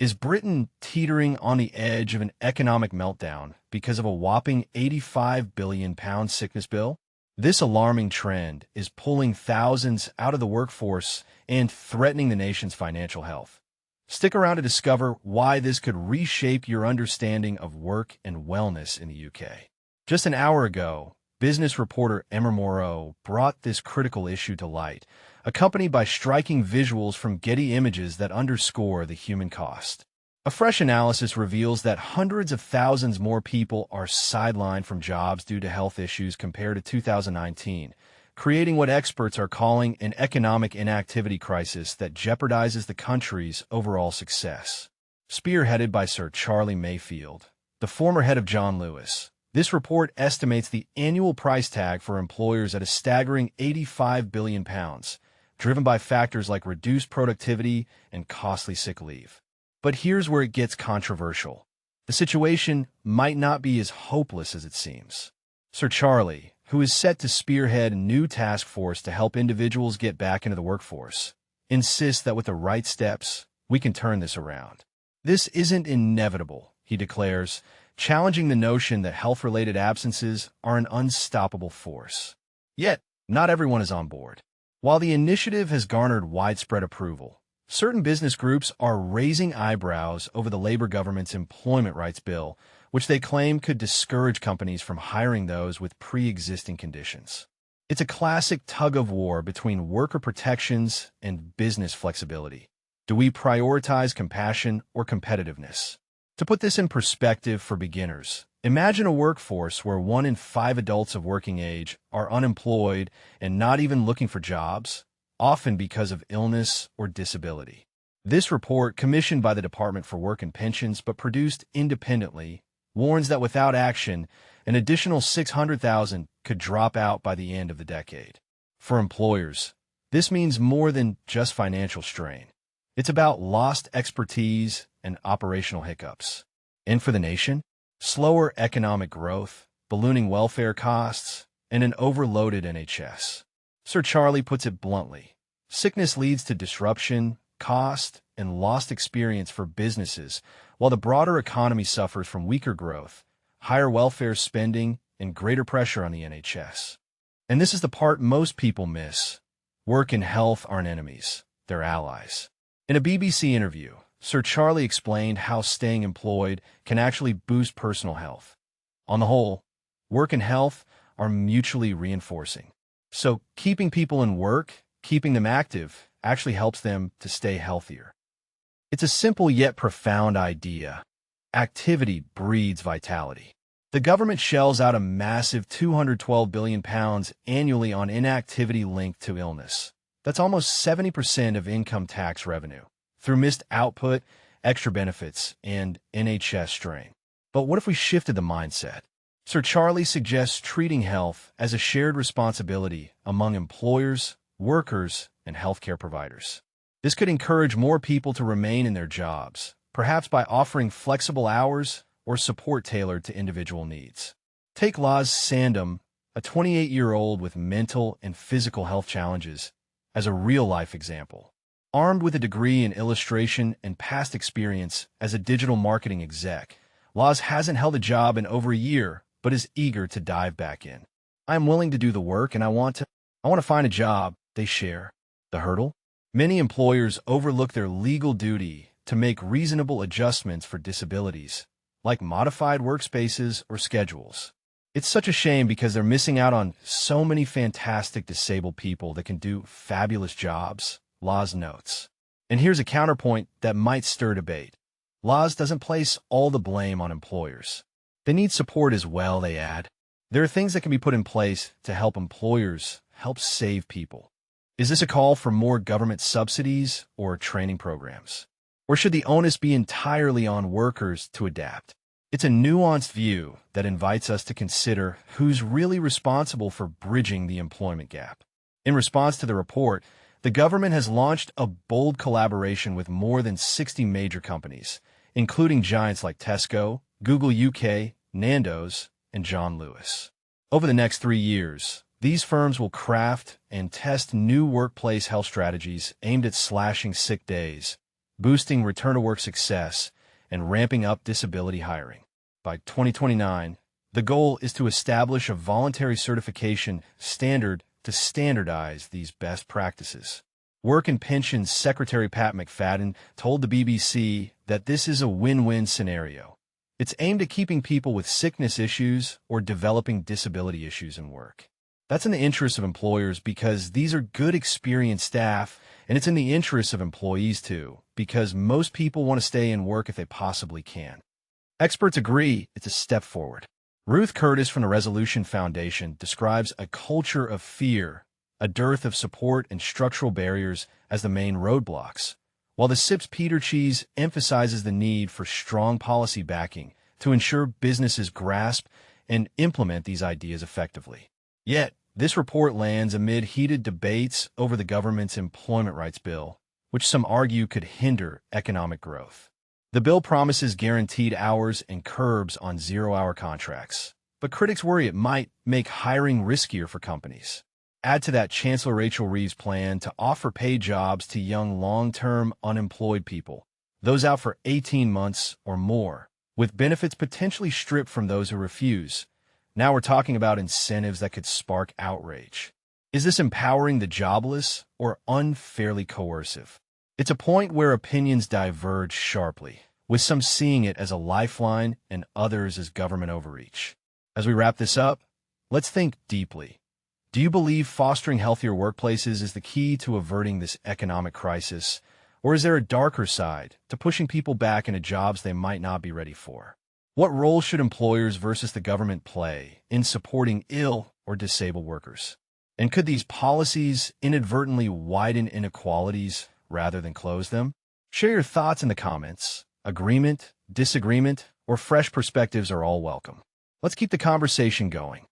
Is Britain teetering on the edge of an economic meltdown because of a whopping £85 billion sickness bill? This alarming trend is pulling thousands out of the workforce and threatening the nation's financial health. Stick around to discover why this could reshape your understanding of work and wellness in the UK. Just an hour ago, business reporter Emma Morrow brought this critical issue to light, accompanied by striking visuals from Getty Images that underscore the human cost. A fresh analysis reveals that hundreds of thousands more people are sidelined from jobs due to health issues compared to 2019, creating what experts are calling an economic inactivity crisis that jeopardizes the country's overall success. Spearheaded by Sir Charlie Mayfield, the former head of John Lewis, this report estimates the annual price tag for employers at a staggering £85 billion, driven by factors like reduced productivity and costly sick leave. But here's where it gets controversial. The situation might not be as hopeless as it seems. Sir Charlie, who is set to spearhead a new task force to help individuals get back into the workforce, insists that with the right steps, we can turn this around. This isn't inevitable, he declares, challenging the notion that health-related absences are an unstoppable force. Yet, not everyone is on board. While the initiative has garnered widespread approval, certain business groups are raising eyebrows over the Labour government's employment rights bill, which they claim could discourage companies from hiring those with pre-existing conditions. It's a classic tug-of-war between worker protections and business flexibility. Do we prioritize compassion or competitiveness? To put this in perspective for beginners, imagine a workforce where 1 in 5 adults of working age are unemployed and not even looking for jobs, often because of illness or disability. This report, commissioned by the Department for Work and Pensions but produced independently, warns that without action, an additional 600,000 could drop out by the end of the decade. For employers, this means more than just financial strain. It's about lost expertise and operational hiccups. And for the nation, slower economic growth, ballooning welfare costs, and an overloaded NHS. Sir Charlie puts it bluntly. Sickness leads to disruption, cost, and lost experience for businesses, while the broader economy suffers from weaker growth, higher welfare spending, and greater pressure on the NHS. And this is the part most people miss. Work and health aren't enemies, they're allies. In a BBC interview, Sir Charlie explained how staying employed can actually boost personal health. On the whole, work and health are mutually reinforcing. So keeping people in work, keeping them active, actually helps them to stay healthier. It's a simple yet profound idea. Activity breeds vitality. The government shells out a massive £212 billion annually on inactivity linked to illness. That's almost 70% of income tax revenue, through missed output, extra benefits, and NHS strain. But what if we shifted the mindset? Sir Charlie suggests treating health as a shared responsibility among employers, workers, and healthcare providers. This could encourage more people to remain in their jobs, perhaps by offering flexible hours or support tailored to individual needs. Take Laz Sandham, a 28-year-old with mental and physical health challenges, as a real-life example. Armed with a degree in illustration and past experience as a digital marketing exec, Laz hasn't held a job in over a year, but is eager to dive back in. I'm willing to do the work and I want to find a job, they share. The hurdle? Many employers overlook their legal duty to make reasonable adjustments for disabilities, like modified workspaces or schedules. It's such a shame because they're missing out on so many fantastic disabled people that can do fabulous jobs, Laz notes. And here's a counterpoint that might stir debate. Laz doesn't place all the blame on employers. They need support as well, they add. There are things that can be put in place to help employers help save people. Is this a call for more government subsidies or training programs? Or should the onus be entirely on workers to adapt? It's a nuanced view that invites us to consider who's really responsible for bridging the employment gap. In response to the report, the government has launched a bold collaboration with more than 60 major companies, including giants like Tesco, Google UK, Nando's, and John Lewis. Over the next 3 years, these firms will craft and test new workplace health strategies aimed at slashing sick days, boosting return-to-work success, and ramping up disability hiring. By 2029, the goal is to establish a voluntary certification standard to standardize these best practices. Work and Pensions Secretary Pat McFadden told the BBC that this is a win-win scenario. It's aimed at keeping people with sickness issues or developing disability issues in work. That's in the interest of employers because these are good, experienced staff, and it's in the interest of employees too, because most people want to stay in work if they possibly can. Experts agree it's a step forward. Ruth Curtis from the Resolution Foundation describes a culture of fear, a dearth of support, and structural barriers as the main roadblocks, while the SIP's Peter Cheese emphasizes the need for strong policy backing to ensure businesses grasp and implement these ideas effectively. Yet, this report lands amid heated debates over the government's employment rights bill, which some argue could hinder economic growth. The bill promises guaranteed hours and curbs on zero-hour contracts, but critics worry it might make hiring riskier for companies. Add to that Chancellor Rachel Reeves' plan to offer paid jobs to young long-term unemployed people, those out for 18 months or more, with benefits potentially stripped from those who refuse. Now we're talking about incentives that could spark outrage. Is this empowering the jobless or unfairly coercive? It's a point where opinions diverge sharply, with some seeing it as a lifeline and others as government overreach. As we wrap this up, let's think deeply. Do you believe fostering healthier workplaces is the key to averting this economic crisis, or is there a darker side to pushing people back into jobs they might not be ready for? What role should employers versus the government play in supporting ill or disabled workers? And could these policies inadvertently widen inequalities rather than close them? Share your thoughts in the comments. Agreement, disagreement, or fresh perspectives are all welcome. Let's keep the conversation going.